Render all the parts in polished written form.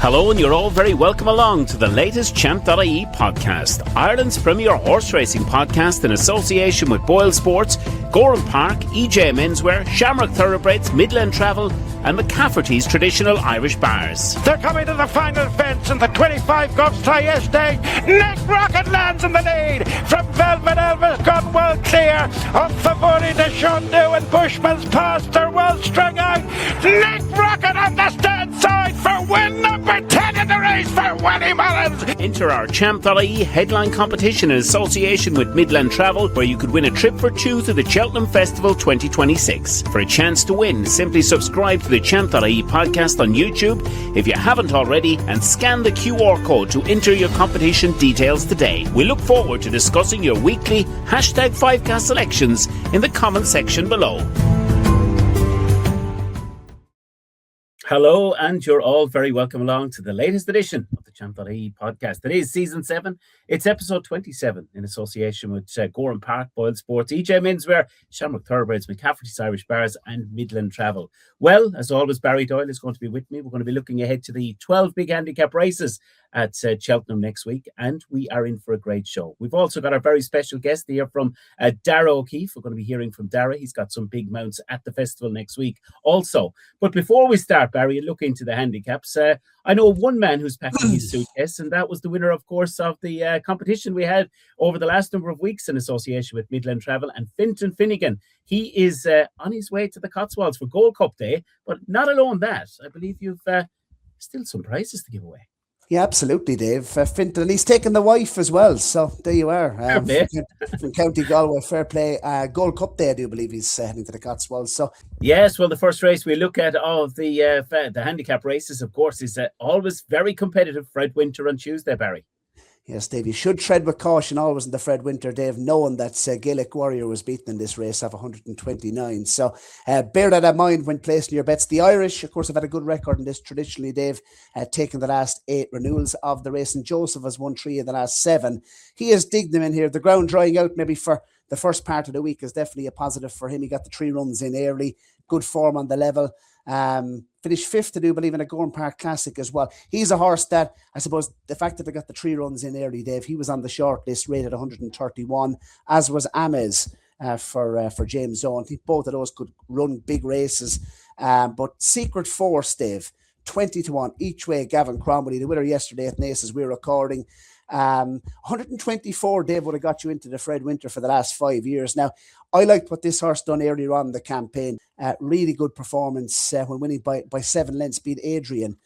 Hello, and you're all very welcome along to the latest Champ.ie podcast, Ireland's premier horse racing podcast in association with Boyle Sports, Gorham Park, EJ Menswear, Shamrock Thoroughbreds, Midland Travel and McCafferty's traditional Irish bars. They're coming to the final fence and the 25 Govs tie yesterday. Nick Rocket lands in the lead from Velvet Elvis, gone well clear. Up Favori to Shundu and Bushman's Pass, they're well strung out. Nick Rocket on the stand side for win number 10 in the race for Willie Mullins. Enter our Champ.ie headline competition in association with Midland Travel, where you could win a trip for two to the Cheltenham Festival 2026. For a chance to win, simply subscribe to the Champ.ie podcast on YouTube if you haven't already, and scan the QR code to enter your competition details today. We look forward to discussing your weekly #5cast selections in the comment section below. Hello, and you're all very welcome along to the latest edition of the Champ.ie podcast. It is season 7. It's episode 27 in association with Gorham Park, Boyle Sports, EJ Menswear, Shamrock Thoroughbreds, McCafferty's Irish Bars and Midland Travel. Well, as always, Barry Doyle is going to be with me. We're going to be looking ahead to the 12 big handicap races at Cheltenham next week, and we are in for a great show. We've also got our very special guest here from Darragh O'Keeffe. We're going to be hearing from Darragh. He's got some big mounts at the festival next week also. But before we start, Barry, and look into the handicaps, I know of one man who's packing his suitcase, and that was the winner, of course, of the competition we had over the last number of weeks in association with Midland Travel, and Fintan Finnegan. He is on his way to the Cotswolds for Gold Cup Day, but not alone that. I believe you've still some prizes to give away. Yeah, absolutely, Dave. Fintan, and he's taken the wife as well. So there you are. From County Galway, fair play. Gold Cup Day, I do believe he's heading to the Cotswolds. So yes, well, the first race we look at of the handicap races, of course, is always very competitive. Fred Winter on Tuesday, Barry. Yes, Dave, you should tread with caution always in the Fred Winter, Dave, knowing that Gaelic Warrior was beaten in this race off 129. So bear that in mind when placing your bets. The Irish, of course, have had a good record in this traditionally, Dave, taking the last 8 renewals of the race, and Joseph has won 3 of the last 7. He has digged them in here. The ground drying out maybe for the first part of the week is definitely a positive for him. He got the 3 runs in early, good form on the level. Finished 5th, I do believe, in a Gorham Park Classic as well. He's a horse that, I suppose, the fact that they got the 3 runs in early, Dave, he was on the short list, rated 131, as was Amez for James Owen. I think both of those could run big races. But Secret Force, Dave, 20-1 each way. Gavin Cromwell, the winner yesterday at Naas as we're recording. 124, Dave, would have got you into the Fred Winter for the last 5 years. Now, I liked what this horse done earlier on in the campaign. Really good performance when winning by 7 lengths, beat Adrian,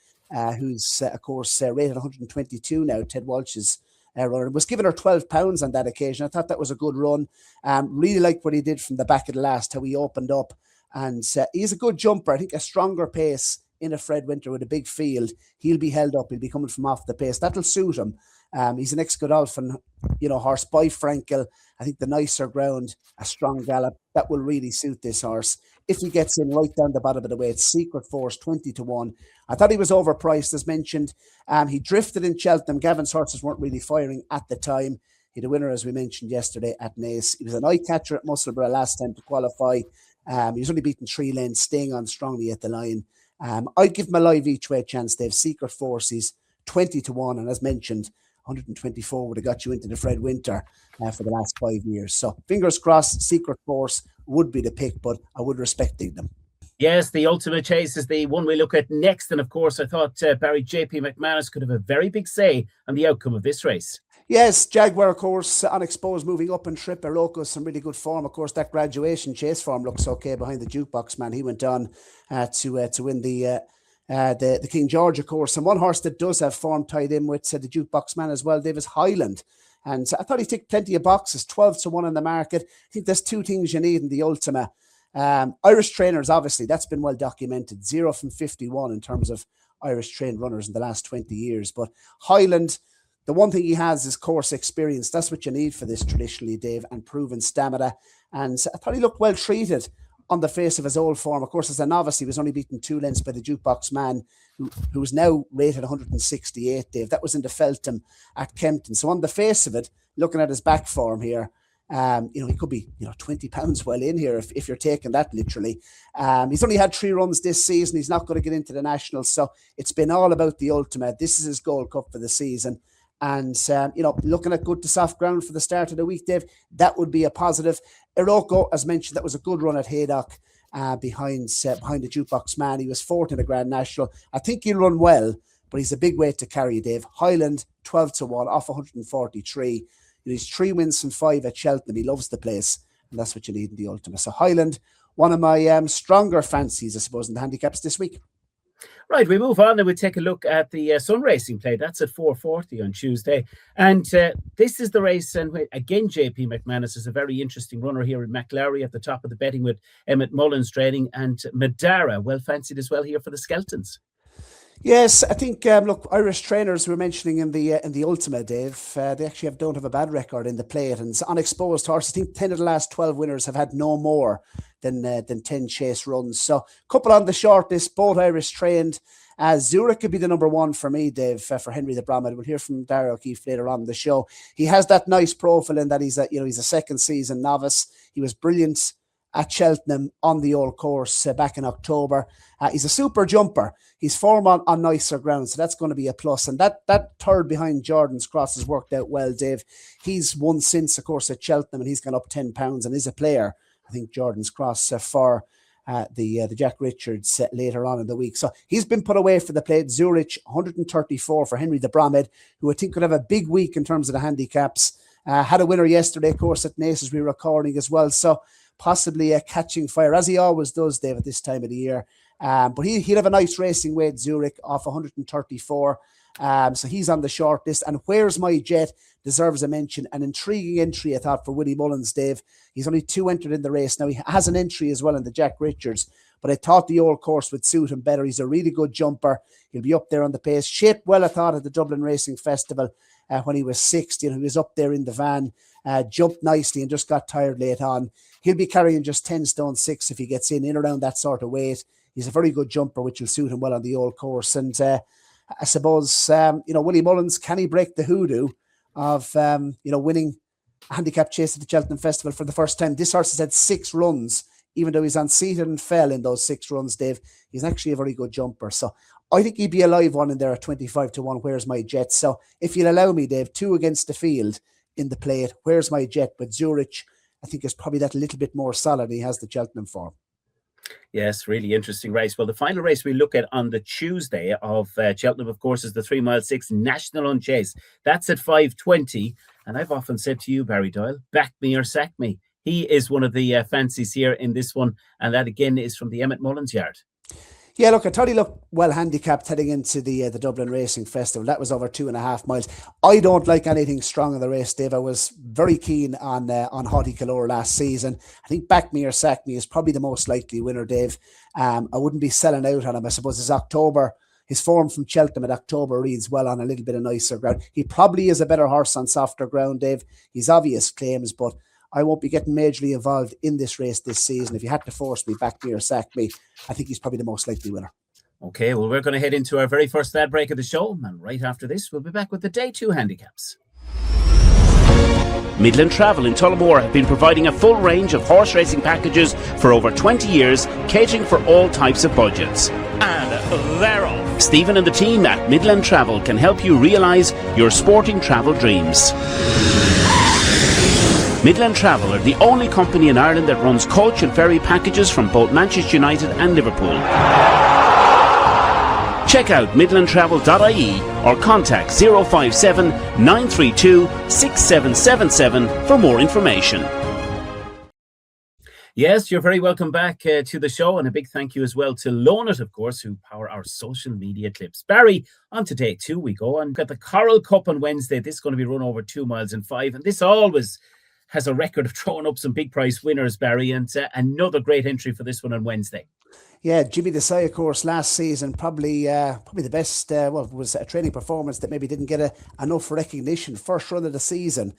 who's, of course, rated 122 now, Ted Walsh's runner. Was given her £12 on that occasion. I thought that was a good run. Really liked what he did from the back of the last, how he opened up. And he's a good jumper. I think a stronger pace in a Fred Winter with a big field. He'll be held up. He'll be coming from off the pace. That'll suit him. He's an ex-Godolphin, horse by Frankel. I think the nicer ground, a strong gallop, that will really suit this horse. If he gets in right down the bottom of the way, it's Secret Force, 20-1. I thought he was overpriced, as mentioned. He drifted in Cheltenham. Gavin's horses weren't really firing at the time. He had a winner, as we mentioned yesterday, at Naas. He was an eye catcher at Musselburgh last time to qualify. He was only beaten 3 lengths, staying on strongly at the line. I'd give him a live each way chance, Dave. Secret Force, he's 20-1, and as mentioned, 124 would have got you into the Fred Winter for the last 5 years. So fingers crossed, Secret Force would be the pick, but I would respect them. Yes, the Ultimate Chase is the one we look at next. And of course, I thought Barry J.P. McManus could have a very big say on the outcome of this race. Yes, Jaguar, of course, unexposed, moving up in trip. Iroko, some really good form. Of course, that Graduation Chase form looks okay behind the Jukebox Man. He went on to win the King George, of course. And one horse that does have form tied in with the Jukebox Man as well, Davis Highland. And I thought he ticked plenty of boxes, 12-1 in the market. I think there's 2 things you need in the Ultima. Irish trainers, obviously, that's been well documented. 0 from 51 in terms of Irish trained runners in the last 20 years. But Highland, the one thing he has is course experience. That's what you need for this traditionally, Dave, and proven stamina. And I thought he looked well treated on the face of his old form. Of course, as a novice, he was only beaten 2 lengths by the Jukebox Man, who is now rated 168, Dave. That was in the Feltham at Kempton. So on the face of it, looking at his back form here, He could be, £20 well in here if you're taking that literally. He's only had 3 runs this season. He's not going to get into the Nationals. So it's been all about the Ultimate. This is his Gold Cup for the season. And, looking at good to soft ground for the start of the week, Dave, that would be a positive. Iroko, as mentioned, that was a good run at Haydock behind the Jukebox Man. He was 4th in the Grand National. I think he'll run well, but he's a big weight to carry, Dave. Highland, 12-1, off 143. He's 3 wins from 5 at Cheltenham. He loves the place, and that's what you need in the Ultimate. So Highland, one of my stronger fancies, I suppose, in the handicaps this week. Right, we move on and we take a look at the Sun Racing play. That's at 4:40 on Tuesday. And this is the race. And again, JP McManus is a very interesting runner here in McLary at the top of the betting with Emmett Mullins training. And Madara, well fancied as well here for the Skeltons. Yes, I think, Irish trainers were mentioning in the Ultimate, Dave, they actually don't have a bad record in the plate. And unexposed horses, I think 10 of the last 12 winners have had no more than 10 chase runs. So couple on the short list, both Irish trained. Zurich could be the number 1 for me, Dave, for Henry the Brahman. We'll hear from Darragh O'Keeffe later on in the show. He has that nice profile in that he's a second season novice. He was brilliant at Cheltenham on the old course back in October. He's a super jumper. He's form on nicer ground, so that's going to be a plus. And that third behind Jordan's Cross has worked out well, Dave. He's won since, of course, at Cheltenham, and he's gone up £10 and is a player, I think, Jordan's Cross for the Jack Richards later on in the week. So he's been put away for the plate. Zurich, 134 for Henry the Brahmed, who I think could have a big week in terms of the handicaps. Had a winner yesterday, of course, at Nace as we were recording as well. So possibly catching fire, as he always does, Dave, at this time of the year. But he'd have a nice racing weight, Zurich, off 134. So he's on the short list. And Where's My Jet deserves a mention. An intriguing entry, I thought, for Willie Mullins, Dave. He's only 2 entered in the race. Now, he has an entry as well in the Jack Richards, but I thought the old course would suit him better. He's a really good jumper. He'll be up there on the pace. Shaped well, I thought, at the Dublin Racing Festival when he was 6th. He was up there in the van, jumped nicely and just got tired late on. He'll be carrying just 10 stone 6 if he gets in around that sort of weight. He's a very good jumper, which will suit him well on the old course. And I suppose, Willie Mullins, can he break the hoodoo of, winning a handicap chase at the Cheltenham Festival for the first time? This horse has had 6 runs, even though he's unseated and fell in those 6 runs, Dave. He's actually a very good jumper. So I think he'd be a live one in there at 25-1. Where's My Jet? So if you'll allow me, Dave, 2 against the field in the plate. Where's My Jet? But Zurich, I think, is probably that little bit more solid. He has the Cheltenham form. Yes, really interesting race. Well, the final race we look at on the Tuesday of Cheltenham, of course, is the 3 mile 6 National on Chase. That's at 5:20. And I've often said to you, Barry Doyle, back me or sack me. He is one of the fancies here in this one. And that, again, is from the Emmett Mullins yard. Yeah, look, I thought he looked well handicapped heading into the Dublin Racing Festival. That was over 2.5 miles. I don't like anything strong in the race, Dave. I was very keen on Haughty Calore last season. I think back me or sack me is probably the most likely winner, Dave. I wouldn't be selling out on him. I suppose his form from Cheltenham at October reads well on a little bit of nicer ground. He probably is a better horse on softer ground, Dave. He's obvious claims, but I won't be getting majorly involved in this race this season. If you had to force me, back me or sack me, I think he's probably the most likely winner. Okay, well, we're going to head into our very first ad break of the show. And right after this, we'll be back with the Day 2 handicaps. Midland Travel in Tullamore have been providing a full range of horse racing packages for over 20 years, catering for all types of budgets. And they're off. Stephen and the team at Midland Travel can help you realise your sporting travel dreams. Midland Travel are the only company in Ireland that runs coach and ferry packages from both Manchester United and Liverpool. Check out midlandtravel.ie or contact 057 932 6777 for more information. Yes, you're very welcome back to the show, and a big thank you as well to Lonit, of course, who power our social media clips. Barry, on to Day 2 we go, and got the Coral Cup on Wednesday. This is going to be run over 2 miles and 5, and this always has a record of throwing up some big price winners, Barry, and another great entry for this one on Wednesday. Yeah, Jimmy Desai, of course, last season, probably the best, it was a training performance that maybe didn't get enough recognition. First run of the season,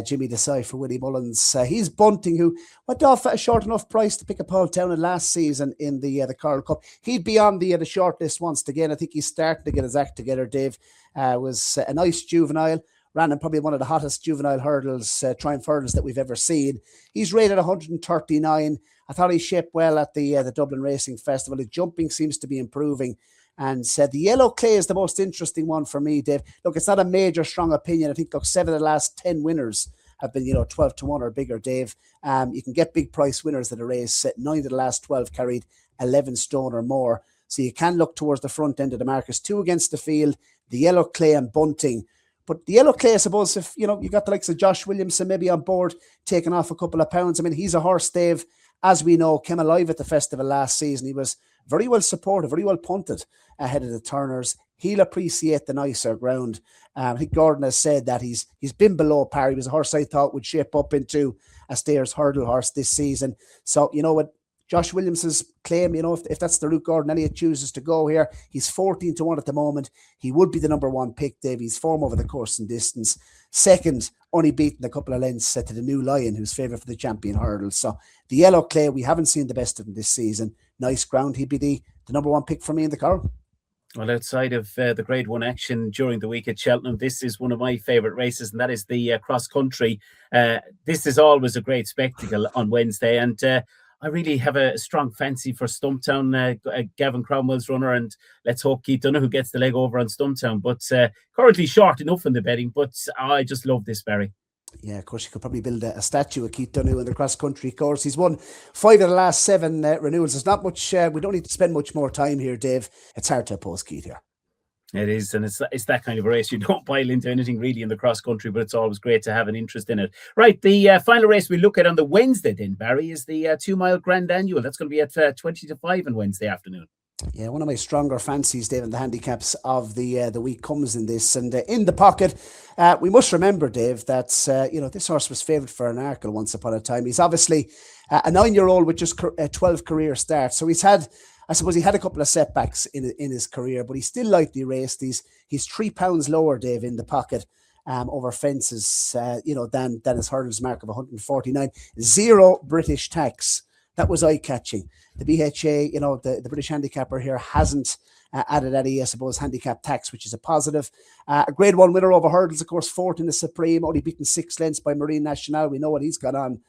Jimmy Desai for Willie Mullins. He's Bunting, who went off at a short enough price to pick up Paul Townend last season in the Coral Cup. He'd be on the short list once again. I think he's starting to get his act together, Dave. Was a nice juvenile. ran in probably one of the hottest juvenile hurdles, triumph hurdles that we've ever seen. He's rated 139. I thought he shaped well at the Dublin Racing Festival. His jumping seems to be improving. And said the yellow clay is the most interesting one for me, Dave. Look, it's not a major strong opinion. I think 7 of the last 10 winners have been 12 to 1 or bigger, Dave. You can get big price winners at a race. 9 of the last 12 carried 11 stone or more. So you can look towards the front end of the markers. 2 against the field, the yellow clay and Bunting. But the yellow clay, I suppose, if you got the likes of Josh Williamson maybe on board, taking off a couple of pounds. I mean, he's a horse, Dave, as we know, came alive at the festival last season. He was very well supported, very well punted ahead of the turners. He'll appreciate the nicer ground. I think Gordon has said that he's been below par. He was a horse I thought would shape up into a Stayers hurdle horse this season. So, you know what, Josh Williamson's claim, if that's the route Gordon Elliott chooses to go here, he's 14 to 1 at the moment. He would be the number 1 pick, Dave. He's form over the course and distance. Second, only beaten a couple of lengths to the New Lion, who's favourite for the champion hurdle. So the yellow clay, we haven't seen the best of him this season. Nice ground. He'd be the number 1 pick for me in the car. Well, outside of the Grade 1 action during the week at Cheltenham, this is one of my favourite races, and that is the cross-country. This is always a great spectacle on Wednesday, and I really have a strong fancy for Stumptown. Gavin Cromwell's runner, and let's hope Keith Donoghue gets the leg over on Stumptown. But currently short enough in the betting, but I just love this, Barry. Yeah, of course, you could probably build a statue of Keith Donoghue in the cross-country course. He's won 5 of the last 7 renewals. There's not much, we don't need to spend much more time here, Dave. It's hard to oppose Keith here. It is, and it's that kind of a race. You don't pile into anything really in the cross-country, but it's always great to have an interest in it. Right, the final race we look at on the Wednesday then, Barry, is the 2 Mile Grand Annual. That's going to be at 20 to 5 on Wednesday afternoon. Yeah, one of my stronger fancies, Dave, in the handicaps of the week comes in this. And in the pocket, we must remember, Dave, that this horse was favoured for an Arkle once upon a time. He's obviously a 9-year-old with just 12 career starts. So he had a couple of setbacks in his career, but he's still lightly raced. He's 3 pounds lower, Dave, in the pocket over fences, than his hurdles mark of 149. 0 British tax. That was eye-catching. The BHA, the British handicapper here hasn't added any, I suppose, handicap tax, which is a positive. A Grade 1 winner over hurdles, of course, 4th in the Supreme, only beaten 6 lengths by Marine National. We know what he's got on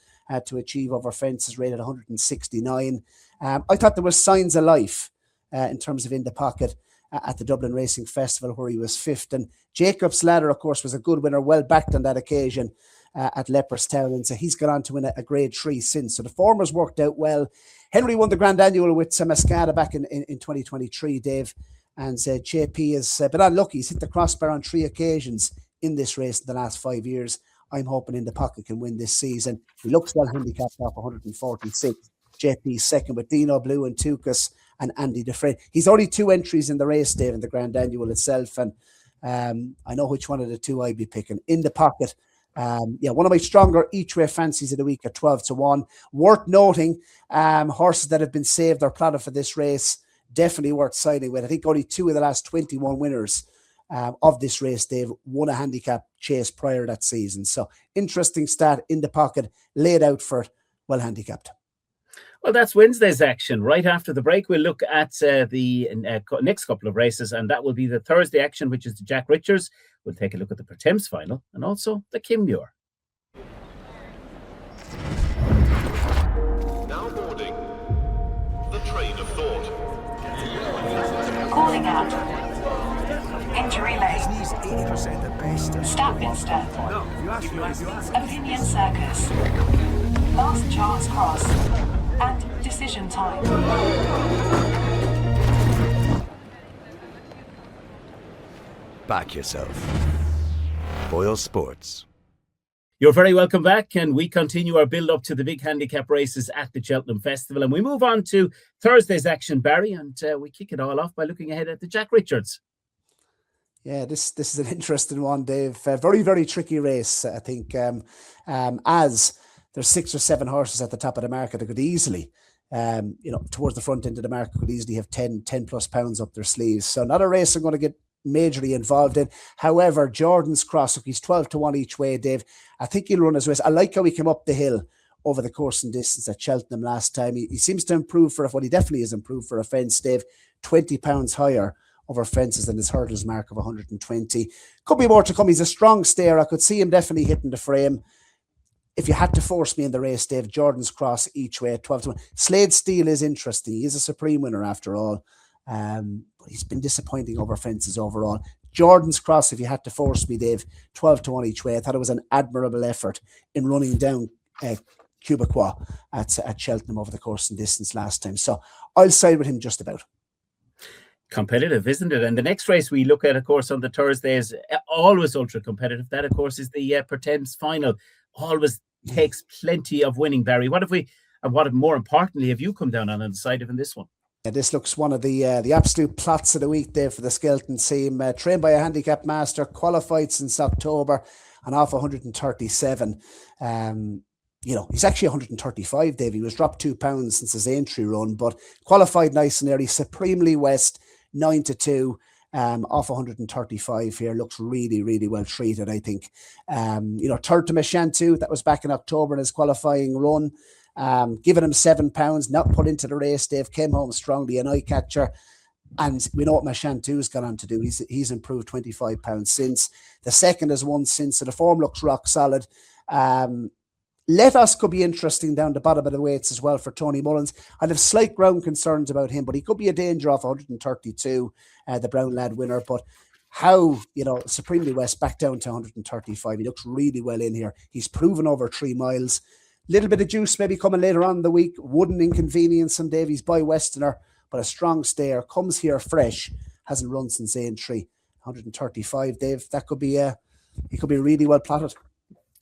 to achieve over fences, rated 169. I thought there was signs of life in terms of in the pocket at the Dublin Racing Festival, where he was 5th. And Jacob's Ladder, of course, was a good winner, well backed on that occasion at Leopardstown, and so he's gone on to win a Grade 3 since. So the form has worked out well. Henry won the Grand Annual with Mascada back in 2023, Dave, and JP has been unlucky. He's hit the crossbar on 3 occasions in this race in the last 5 years. I'm hoping in the pocket can win this season. He looks well handicapped off 146. JP's second with Dino Blue and Tukas and Andy Dufresne. He's only 2 entries in the race, Dave, in the Grand Annual itself, and I know which one of the 2 I'd be picking. In the pocket, one of my stronger each way fancies of the week at 12 to 1. Worth noting, horses that have been saved or plotted for this race, definitely worth siding with. I think only 2 of the last 21 winners of this race, Dave, won a handicap chase prior that season. So interesting stat in the pocket, laid out for well handicapped. Well, that's Wednesday's action. Right after the break, we'll look at the next couple of races, and that will be the Thursday action, which is the Jack Richards. We'll take a look at the Pertemps final and also the Kimmuir. Now boarding the train of thought. Calling out. Injury lane. Statminster. Opinion Circus. Last chance cross. And decision time. Back yourself. Boyle Sports. You're very welcome back, and we continue our build-up to the big handicap races at the Cheltenham Festival, and we move on to Thursday's action, Barry, and we kick it all off by looking ahead at the Jack Richards. Yeah, this is an interesting one, Dave. Very, very tricky race, I think, as there's 6 or 7 horses at the top of the market that could easily, towards the front end of the market, could easily have 10 plus pounds up their sleeves. So not a race I'm going to get majorly involved in. However, Jordan's Cross, look, he's 12 to 1 each way, Dave. I think he'll run his race. I like how he came up the hill over the course and distance at Cheltenham last time. He seems to improve he definitely has improved for a fence, Dave. 20 pounds higher over fences and his hurdles mark of 120. Could be more to come. He's a strong stayer. I could see him definitely hitting the frame. If you had to force me in the race, Dave, Jordan's Cross each way at 12 to 1. Slade Steele is interesting. He is a supreme winner after all. But he's been disappointing over fences overall. Jordan's Cross, if you had to force me, Dave, 12 to 1 each way. I thought it was an admirable effort in running down Quebecois at Cheltenham over the course and distance last time. So I'll side with him just about. Competitive, isn't it? And the next race we look at, of course, on the Thursday is always ultra competitive. That, of course, is the Pertemps final. Always takes plenty of winning, Barry. What have we, and what more importantly, have you come down on the side of in this one? Yeah, this looks one of the absolute plots of the week there for the Skelton team. Trained by a handicap master, qualified since October and off 137. He's actually 135, Dave. He was dropped £2 since his entry run, but qualified nice and early. Supremely West, 9 to 2. Off 135 here, looks really, really well treated, I think. Third to Mashantu, that was back in October in his qualifying run. Giving him £7, not put into the race, Dave, came home strongly, an eye catcher. And we know what Mashantu's gone on to do. He's improved £25 since. The second has won since, so the form looks rock solid. Let Us could be interesting down the bottom of the weights as well for Tony Mullins. I'd have slight ground concerns about him, but he could be a danger off 132, the Brown Lad winner. But how, Supremely West back down to 135. He looks really well in here. He's proven over 3 miles. Little bit of juice maybe coming later on in the week. Wouldn't inconvenience him, Davies by Westerner, but a strong stayer. Comes here fresh. Hasn't run since entry. 135, Dave. That could be he could be really well plotted.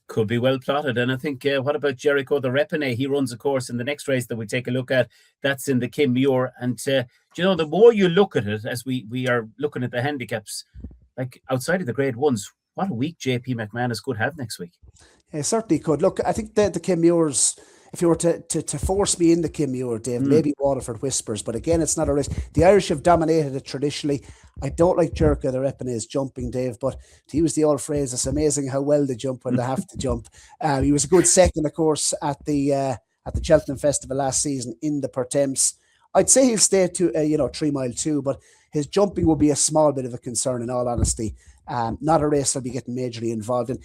Could be well plotted. And I think, what about Jericho the Repine? He runs a course in the next race that we take a look at. That's in the Kinmure. And, the more you look at it, as we are looking at the handicaps, like outside of the grade ones, what a week JP McManus could have next week. Yeah, certainly could. Look, I think the Kinmures, if you were to force me in the Kinmure, Dave, maybe Waterford Whispers, but again, it's not a race. The Irish have dominated it traditionally. I don't like Jericho the Repine jumping, Dave, but to use the old phrase, it's amazing how well they jump when they have to jump. He was a good second, of course, at the Cheltenham Festival last season in the Pertemps. I'd say he'll stay to 3 mile 2, but his jumping will be a small bit of a concern in all honesty. Not a race I'll be getting majorly involved in.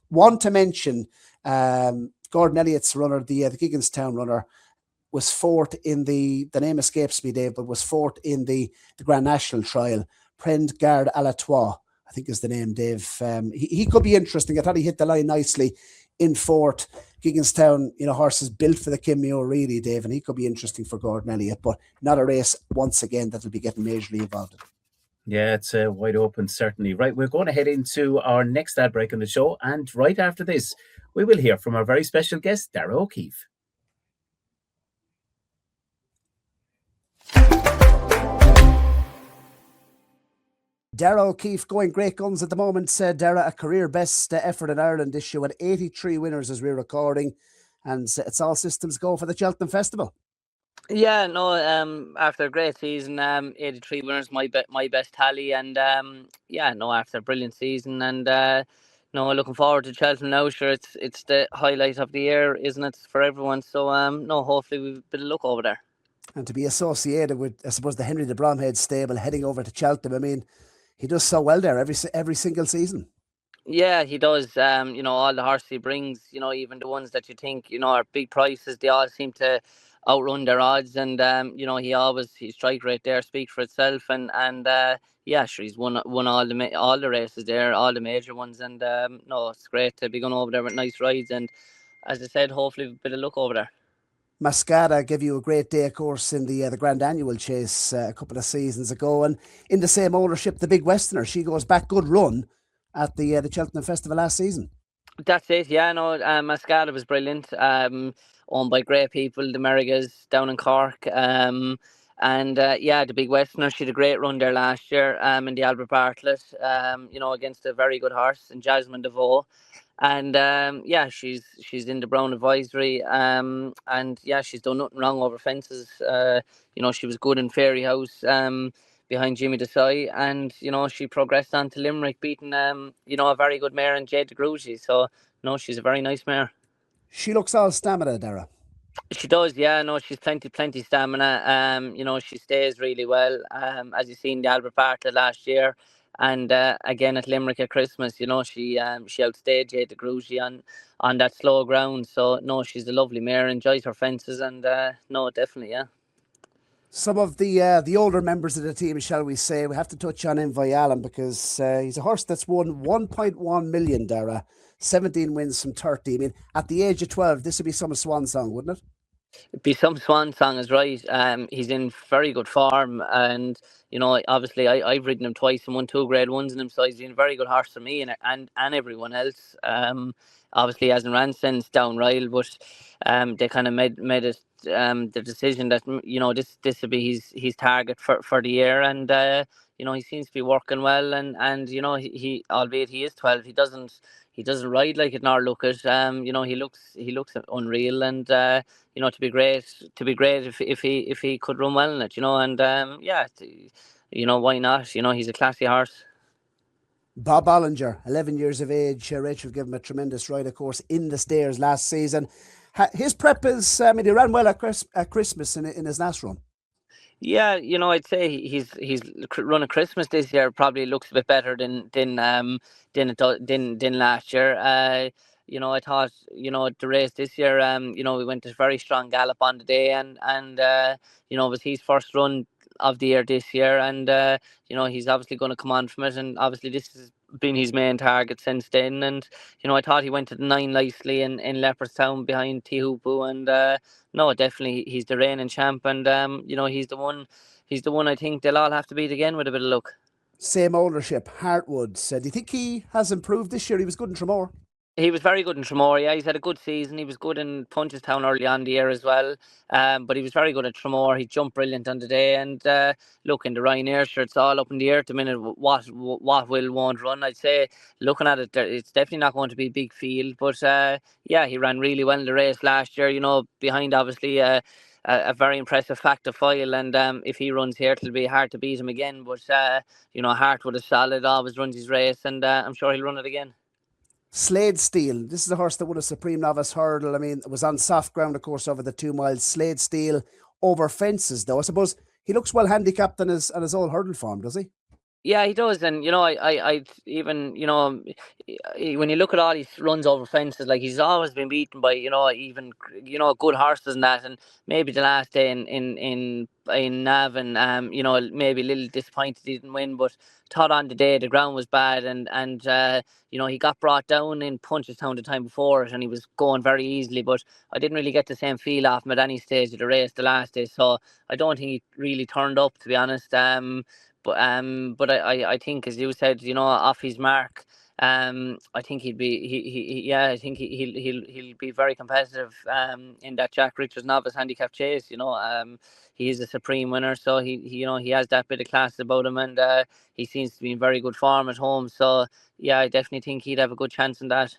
One to mention, Gordon Elliott's runner, the Gigginstown runner, was fourth in the name escapes me, Dave, but was fourth in the Grand National trial. Prend Garde à la Trois, I think is the name, Dave. He could be interesting. I thought he hit the line nicely in fourth. Gigginstown, horses built for the Kinmure, really, Dave, and he could be interesting for Gordon Elliott, but not a race, once again, that will be getting majorly involved in. Yeah, it's wide open, certainly. Right, we're going to head into our next ad break on the show, and right after this, we will hear from our very special guest, Darragh O'Keeffe. Darragh O'Keeffe going great guns at the moment. Darragh, a career best effort in Ireland this year with 83 winners as we're recording, and it's all systems go for the Cheltenham Festival. Yeah, no, after a great season, 83 winners, my best tally, and after a brilliant season, and looking forward to Cheltenham now. Sure, it's the highlight of the year, isn't it, for everyone? So hopefully we've a bit of luck over there. And to be associated with, I suppose, the Henry de Bromhead stable heading over to Cheltenham, I mean, he does so well there every single season. Yeah, he does. All the horses he brings, even the ones that you think, are big prices, they all seem to outrun their odds. And, his strike rate there speaks for itself. And he's won all the races there, all the major ones. And, it's great to be going over there with nice rides. And as I said, hopefully a bit of luck over there. Mascada gave you a great day, of course, in the Grand Annual Chase a couple of seasons ago, and in the same ownership, the Big Westerner, she goes back good run at the Cheltenham Festival last season. That's it, yeah. No, Mascada was brilliant. Owned by great people, the Merrigas down in Cork, the Big Westerner. She had a great run there last year. In the Albert Bartlett, against a very good horse, and Jasmine DeVoe. And she's in the Brown Advisory, she's done nothing wrong over fences. She was good in Fairy House behind Jimmy Desai, and she progressed on to Limerick, beating a very good mare in Jade de Grugy. So she's a very nice mare. She looks all stamina, Darragh. She does, yeah. No, she's plenty stamina. She stays really well. As you seen the Albert Bartlett last year, and again at Limerick at Christmas. She outstayed Jade de Grugy on that slow ground. So no, she's a lovely mare. Enjoys her fences, and no, definitely, yeah. Some of the older members of the team, shall we say, we have to touch on Envoy Allen because he's a horse that's won 1.1 million, Darragh. 17 wins from 30. I mean, at the age of 12, this would be some swan song, wouldn't it? It'd be some swan song, is right. He's in very good form, and obviously I've ridden him twice and won 2 Grade 1s in him, so he's been a very good horse for me and everyone else. Obviously he hasn't ran since down Ryle, but they kind of made it the decision that this would be his target for the year, and he seems to be working well, and he albeit he is 12, he doesn't ride like it nor look it. He looks unreal, and to be great if he could run well in it, and why not? He's a classy horse. Bob Bollinger, 11 years of age. Rachel gave him a tremendous ride, of course, in the stairs last season. His prep is, he ran well at Christmas in his last run. Yeah, I'd say he's run a Christmas this year probably looks a bit better than last year. I thought the race this year. We went a very strong gallop on the day, and it was his first run of the year this year, and he's obviously going to come on from it, and obviously this has been his main target since then. And I thought he went to the 9 nicely in Leopardstown behind Tihupu, and no, definitely he's the reigning champ, and he's the one I think they'll all have to beat again with a bit of luck. Same ownership, Hartwood. Do you think he has improved this year? He was good in Tramore. He was very good in Tramore, yeah. He's had a good season. He was good in Punchestown early on the year as well. But he was very good at Tramore. He jumped brilliant on the day. And look, in the Ryanair, sure, it's all up in the air at the minute. What won't run? I'd say, looking at it, it's definitely not going to be a big field. But yeah, he ran really well in the race last year, behind obviously a very impressive Factor Foil, and if he runs here, it'll be hard to beat him again. But Hartwood is solid, always runs his race, and I'm sure he'll run it again. Slade Steel. This is a horse that won a Supreme Novice Hurdle. I mean, it was on soft ground, of course, over the 2 miles. Slade Steel over fences, though. I suppose he looks well handicapped on his old hurdle form, does he? Yeah, he does, and I even when you look at all his runs over fences, like he's always been beaten by even good horses and that, and maybe the last day in Navan, maybe a little disappointed he didn't win, but thought on the day the ground was bad, and he got brought down in Punchestown the time before it, and he was going very easily, but I didn't really get the same feel off him at any stage of the race the last day, so I don't think he really turned up, to be honest. But I think, as you said, off his mark, I think he'll be very competitive in that Jack Richards Novice Handicap Chase. He is a supreme winner, so he has that bit of class about him, and he seems to be in very good form at home. So yeah, I definitely think he'd have a good chance in that.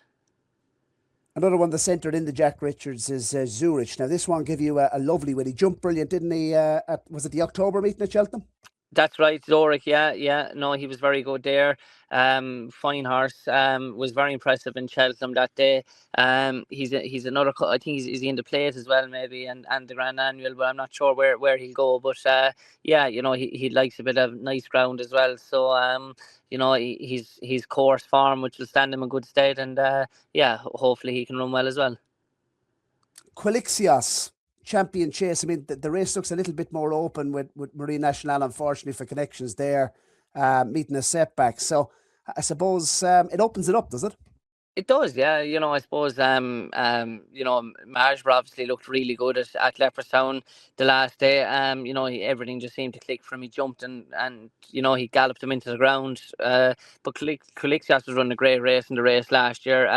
Another one that centred in the Jack Richards is Zurich. Now this one gave you a lovely win. He jumped brilliant, didn't he? Was it the October meeting at Cheltenham? That's right, Zurich. Yeah. No, he was very good there. Fine horse. Was very impressive in Cheltenham that day. He's another. I think he's in the plate as well, maybe, and the Grand Annual, but I'm not sure where he'll go. But yeah, he likes a bit of nice ground as well. So he's course form, which will stand him in good stead, and yeah, hopefully he can run well as well. Quilixios. Champion Chase. I mean, the race looks a little bit more open with Marine Nationale, unfortunately, for connections there, meeting a setback. So I suppose it opens it up, does it? It does, yeah. I suppose, Marshall obviously looked really good at Leopardstown the last day. Everything just seemed to click for him. He jumped and he galloped him into the ground. But Quilixios was running a great race in the race last year.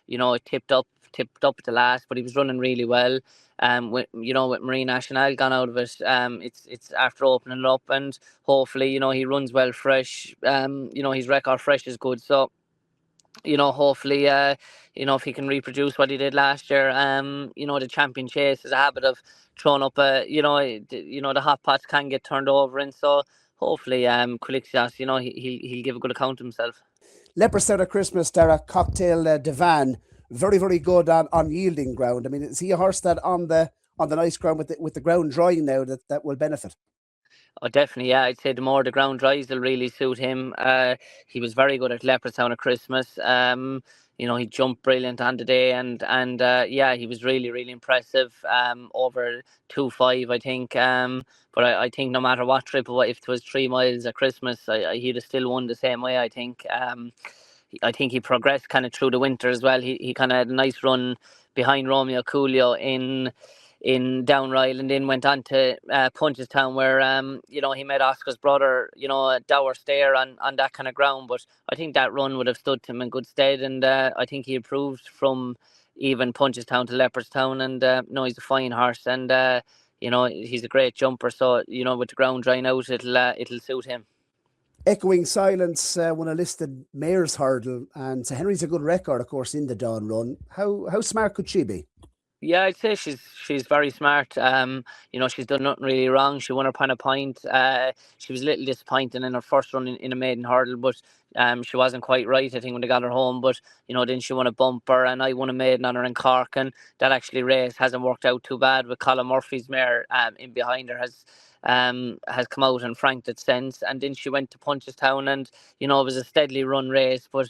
It tipped up at the last, but he was running really well. With Marine Nationale gone out of it, it's after opening it up, and hopefully he runs well fresh. His record fresh is good, so hopefully if he can reproduce what he did last year. The Champion Chase is a habit of throwing up the hot pots can get turned over, and so hopefully Quilixios he'll give a good account of himself. Leopardstown at Christmas, Darragh, Cocktail Divan very, very good on yielding ground. I mean, is he a horse that on the nice ground with the ground drying now that will benefit? Oh, definitely, yeah. I'd say the more the ground dries, will really suit him. He was very good at Leopardstown at Christmas. He jumped brilliant on the day, and yeah, he was really, really impressive. Over 2.5, I think. But I think no matter what trip, if it was 3 miles at Christmas, he'd have still won the same way, I think. I think he progressed kind of through the winter as well. He kind of had a nice run behind Romeo Coolio in Downryle, and then went on to Punchestown, where he met Oscar's brother, Dower Stair on that kind of ground. But I think that run would have stood him in good stead, and I think he improved from even Punchestown to Leopardstown. And no, he's a fine horse, and he's a great jumper. So with the ground drying out, it'll suit him. Echoing Silence won a listed mare's hurdle, and Henry's a good record, of course, in the Dawn Run. How smart could she be? Yeah, I'd say she's very smart. She's done nothing really wrong. She won her Pan a Pint. She was a little disappointing in her first run in a maiden hurdle, but she wasn't quite right, I think, when they got her home. But then she won a bumper, and I won a maiden on her in Cork, and that actually race hasn't worked out too bad. With Colin Murphy's mare in behind her has come out and franked it since. And then she went to Punchestown, and it was a steadily run race, but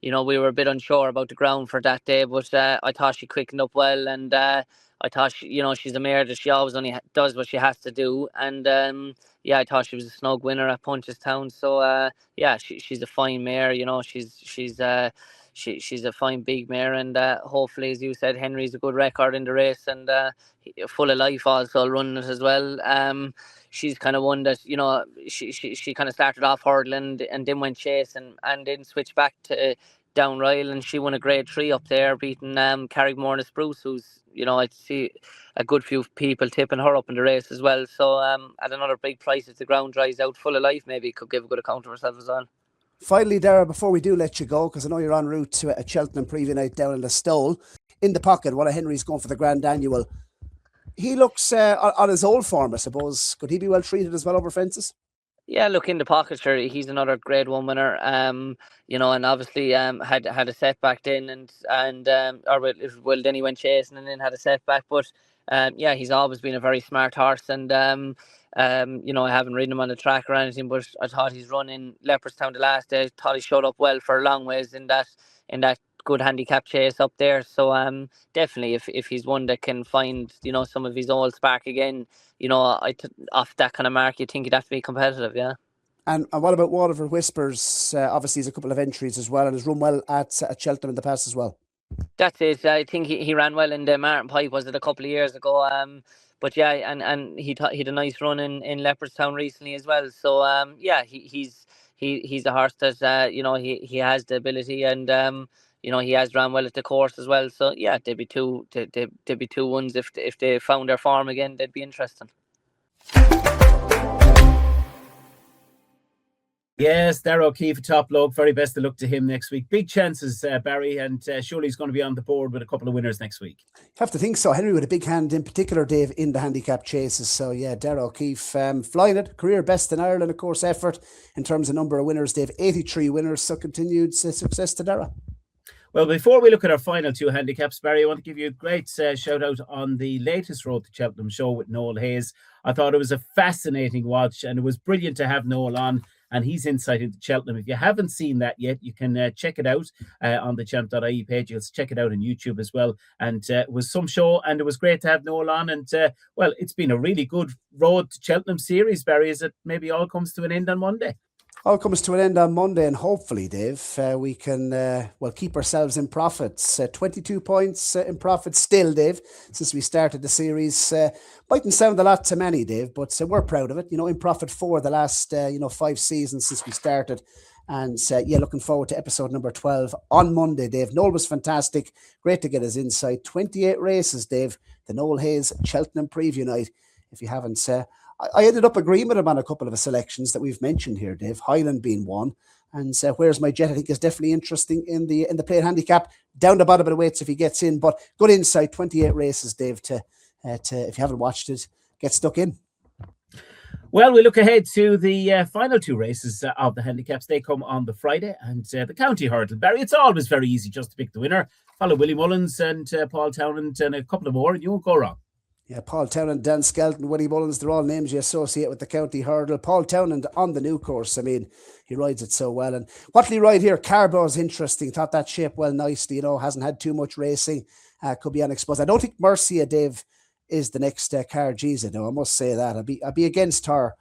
we were a bit unsure about the ground for that day, but I thought she quickened up well, and I thought she's a mare that she always only does what she has to do, and I thought she was a snug winner at Punchestown. So she's a fine mare. She's a fine big mare, and hopefully, as you said, Henry's a good record in the race, and full of life also running it as well. She's kind of one that she kind of started off hurdling and then went chasing, and then switched back to Downryle, and she won a grade 3 up there, beating Carrickmore and Spruce, who's I'd see a good few people tipping her up in the race as well. So at another big price, if the ground dries out, full of life, maybe could give a good account of herself as well. Finally, Darragh, before we do let you go, because I know you're en route to a Cheltenham preview night down in the Stole, in the pocket, one of Henry's going for the Grand Annual. He looks on his old form, I suppose. Could he be well treated as well over fences? Yeah, look, in the pocket, sure, he's another Grade 1 winner. And obviously had a setback then, and then he went chasing and then had a setback. But he's always been a very smart horse, and I haven't ridden him on the track or anything, but I thought he's run in Leopardstown the last day. Thought he showed up well for a long ways in that good handicap chase up there. So definitely, if he's one that can find some of his old spark again, off that kind of mark, you think he'd have to be competitive. Yeah. And what about Waterford Whispers? Obviously, he's a couple of entries as well, and has run well at Cheltenham in the past as well. That's it. I think he ran well in the Martin Pipe, was it a couple of years ago? But yeah, and he had a nice run in Leopardstown recently as well. So he's a horse that he has the ability, and he has ran well at the course as well. So yeah, there'd be two ones if they found their form again. They'd be interesting. Yes, Darragh O'Keeffe, top log. Very best of luck to him next week. Big chances, Barry, and surely he's going to be on the board with a couple of winners next week. Have to think so. Henry with a big hand in particular, Dave, in the handicap chases. So yeah, Darragh O'Keeffe flying it. Career best in Ireland, of course, effort in terms of number of winners. Dave, 83 winners. So continued success to Darragh. Well, before we look at our final two handicaps, Barry, I want to give you a great shout out on the latest Road to Cheltenham show with Noel Hayes. I thought it was a fascinating watch, and it was brilliant to have Noel on and his insight into Cheltenham. If you haven't seen that yet, you can check it out on the Champ.ie page. You'll check it out on YouTube as well. And it was some show, and it was great to have Noel on. And well, it's been a really good Road to Cheltenham series, Barry, as it maybe all comes to an end on Monday. All comes to an end on Monday, and hopefully, Dave, we can keep ourselves in profits. 22 points in profit still, Dave, since we started the series. Mightn't sound a lot to many, Dave, but we're proud of it. In profit for the last 5 seasons since we started. And looking forward to episode number 12 on Monday, Dave. Noel was fantastic. Great to get his insight. 28 races, Dave. The Noel Hayes Cheltenham preview night. If you haven't I ended up agreeing with him on a couple of selections that we've mentioned here, Dave. Highland being one, and Where's My Jet, I think, is definitely interesting in the plate handicap. Down the bottom of the weights if he gets in, but good insight. 28 races, Dave. To if you haven't watched it, get stuck in. Well, we look ahead to the final two races of the handicaps. They come on the Friday, and the county hurdle. Barry, it's always very easy just to pick the winner. Follow Willie Mullins and Paul Townend and a couple of more, and you won't go wrong. Yeah, Paul Townend, Dan Skelton, Willie Mullins, they're all names you associate with the county hurdle. Paul Townend on the new course, I mean, he rides it so well. And what'll he ride here? Carbow's interesting. Thought that shaped well nicely, hasn't had too much racing. Could be unexposed. I don't think Mercia, Dave, is the next car Jesus. No, I must say that. I'd be against her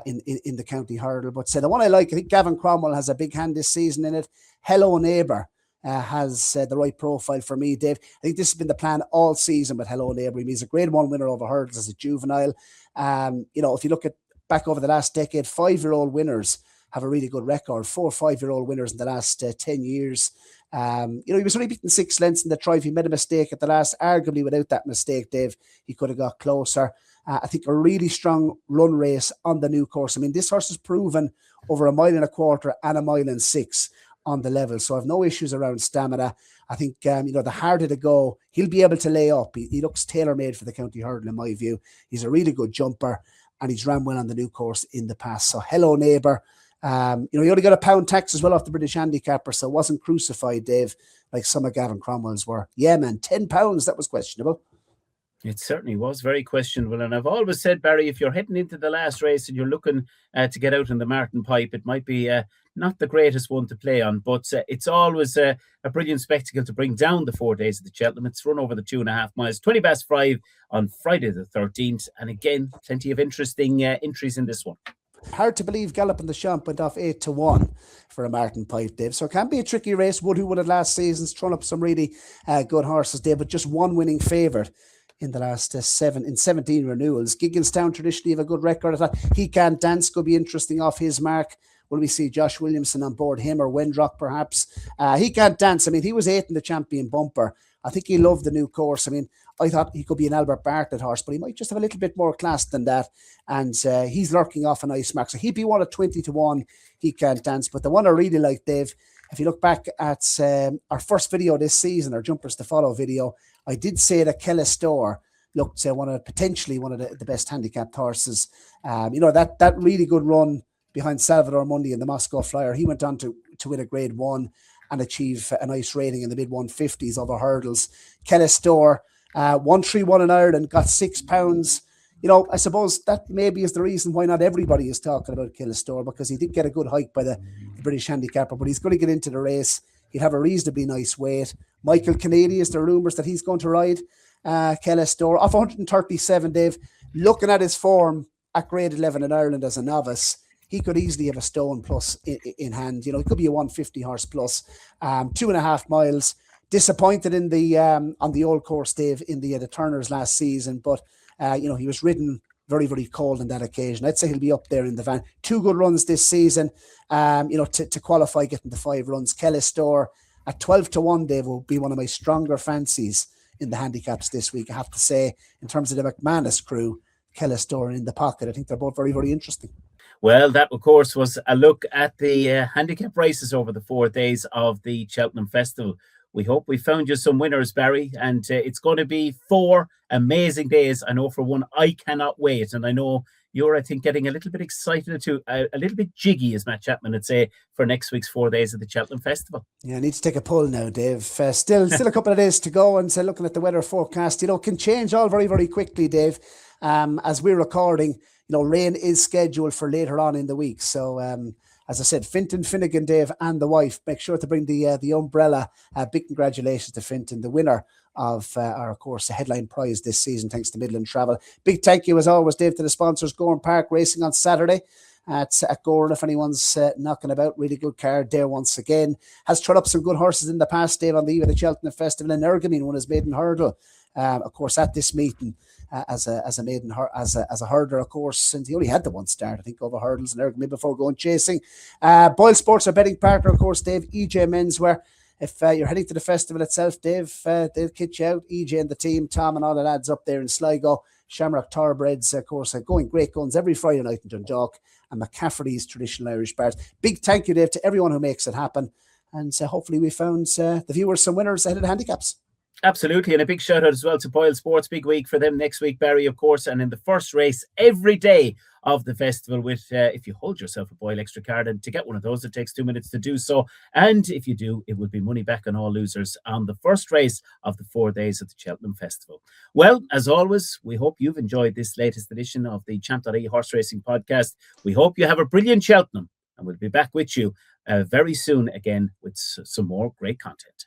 in the county hurdle. But the one I like, I think Gavin Cromwell has a big hand this season in it. Hello Neighbour. Has the right profile for me, Dave. I think this has been the plan all season with Hello Neighbour. He's a grade 1 winner over hurdles as a juvenile. If you look at back over the last decade, 5-year-old winners have a really good record. 4 5-year-old winners in the last 10 years. He was only beaten 6 lengths in the Tribe. He made a mistake at the last. Arguably, without that mistake, Dave, he could have got closer. I think a really strong run race on the new course. I mean, this horse has proven over 1.25 miles and 1.6 miles on the level, so I have no issues around stamina. I think the harder to go, he'll be able to lay up. He looks tailor-made for the county hurdle in my view. He's a really good jumper, and he's ran well on the new course in the past. So Hello Neighbour. He only got £1 tax as well off the British handicapper, so wasn't crucified, Dave, like some of Gavin Cromwell's were. Yeah, man, £10, that was questionable. It certainly was very questionable. And I've always said, Barry, if you're heading into the last race and you're looking to get out in the Martin Pipe, it might be not the greatest one to play on, but it's always a brilliant spectacle to bring down the 4 days of the Cheltenham. It's run over the 2.5 miles, 20:05 on Friday the 13th. And again, plenty of interesting entries in this one. Hard to believe Galloping the Champ went off 8-1 for a Martin Pipe, Dave. So it can be a tricky race. Wood, who won it last season's thrown up some really good horses, Dave, but just one winning favourite in the last 17 renewals. Gigginstown traditionally have a good record. I thought He Can't Dance could be interesting off his mark. Will we see Josh Williamson on board him, or Wendrock perhaps? He Can't Dance. I mean, he was 8th in the Champion Bumper. I think he loved the new course. I mean, I thought he could be an Albert Bartlett horse, but he might just have a little bit more class than that. And he's lurking off a nice mark. So he'd be one at 20-1. He Can't Dance. But the one I really like, Dave, if you look back at our first video this season, our Jumpers to Follow video, I did say that Kellistor looked potentially one of the best handicapped horses. That really good run behind Salvador Mundi in the Moscow Flyer. He went on to win a grade 1 and achieve a nice rating in the mid-150s over hurdles. Kellistor, 131 in Ireland, got £6. I suppose that maybe is the reason why not everybody is talking about Kellistor, because he did get a good hike by the British handicapper, but he's going to get into the race. He'd have a reasonably nice weight. Michael Kennedy, is there rumours that he's going to ride Kellistor off 137, Dave. Looking at his form at grade 11 in Ireland as a novice, he could easily have a stone plus in hand. It could be a 150 horse plus. 2.5 miles. Disappointed in the on the old course, Dave, in the Turners last season, but he was ridden very, very cold on that occasion. I'd say he'll be up there in the van. 2 good runs this season, to qualify, getting the 5 runs. Kellistor at 12-1, Dave, will be one of my stronger fancies in the handicaps this week. I have to say, in terms of the McManus crew, Kellistor in the pocket. I think they're both very, very interesting. Well, that, of course, was a look at the handicap races over the 4 days of the Cheltenham Festival. We hope we found you some winners, Barry, and it's going to be 4 amazing days. I know for one, I cannot wait, and I know you're, I think, getting a little bit excited too, a little bit jiggy, as Matt Chapman would say, for next week's 4 days of the Cheltenham Festival. Yeah, I need to take a pull now, Dave. Still a couple of days to go, and looking at the weather forecast, can change all very, very quickly, Dave. As we're recording, rain is scheduled for later on in the week, so as I said, Fintan Finnegan, Dave, and the wife, make sure to bring the umbrella. Big congratulations to Fintan, the winner of of course, the headline prize this season, thanks to Midland Travel. Big thank you, as always, Dave, to the sponsors. Gorn Park Racing on Saturday at Gorn, if anyone's knocking about. Really good card there once again. Has trot up some good horses in the past, Dave, on the eve of the Cheltenham Festival. And Ergamine won his maiden hurdle, of course, at this meeting. As a hurdler, of course, and he only had the one start, I think, over hurdles and Ergamine before going chasing. Boyle Sports, our betting partner, of course, Dave. EJ Menswear. If you're heading to the festival itself, Dave, they'll kit you out. EJ and the team, Tom and all the lads up there in Sligo. Shamrock Thoroughbreds, of course, going great guns every Friday night in Dundalk. And McCafferty's traditional Irish bars. Big thank you, Dave, to everyone who makes it happen. And hopefully we found the viewers some winners ahead of the handicaps. Absolutely, and a big shout out as well to Boyle Sports. Big week for them next week, Barry, of course. And in the first race every day of the festival with, if you hold yourself a Boyle Extra card, and to get one of those, it takes 2 minutes to do so. And if you do, it will be money back on all losers on the first race of the 4 days of the Cheltenham Festival. Well, as always, we hope you've enjoyed this latest edition of the Champ.ie Horse Racing Podcast. We hope you have a brilliant Cheltenham, and we'll be back with you very soon again with some more great content.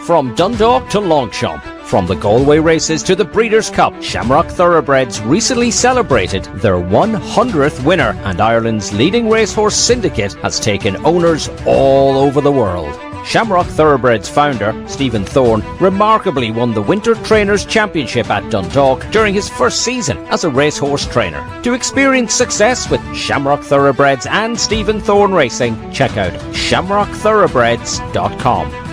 From Dundalk to Longchamp, from the Galway races to the Breeders' Cup, Shamrock Thoroughbreds recently celebrated their 100th winner, and Ireland's leading racehorse syndicate has taken owners all over the world. Shamrock Thoroughbreds founder Stephen Thorne remarkably won the Winter Trainers' Championship at Dundalk during his first season as a racehorse trainer. To experience success with Shamrock Thoroughbreds and Stephen Thorne Racing, check out shamrockthoroughbreds.com.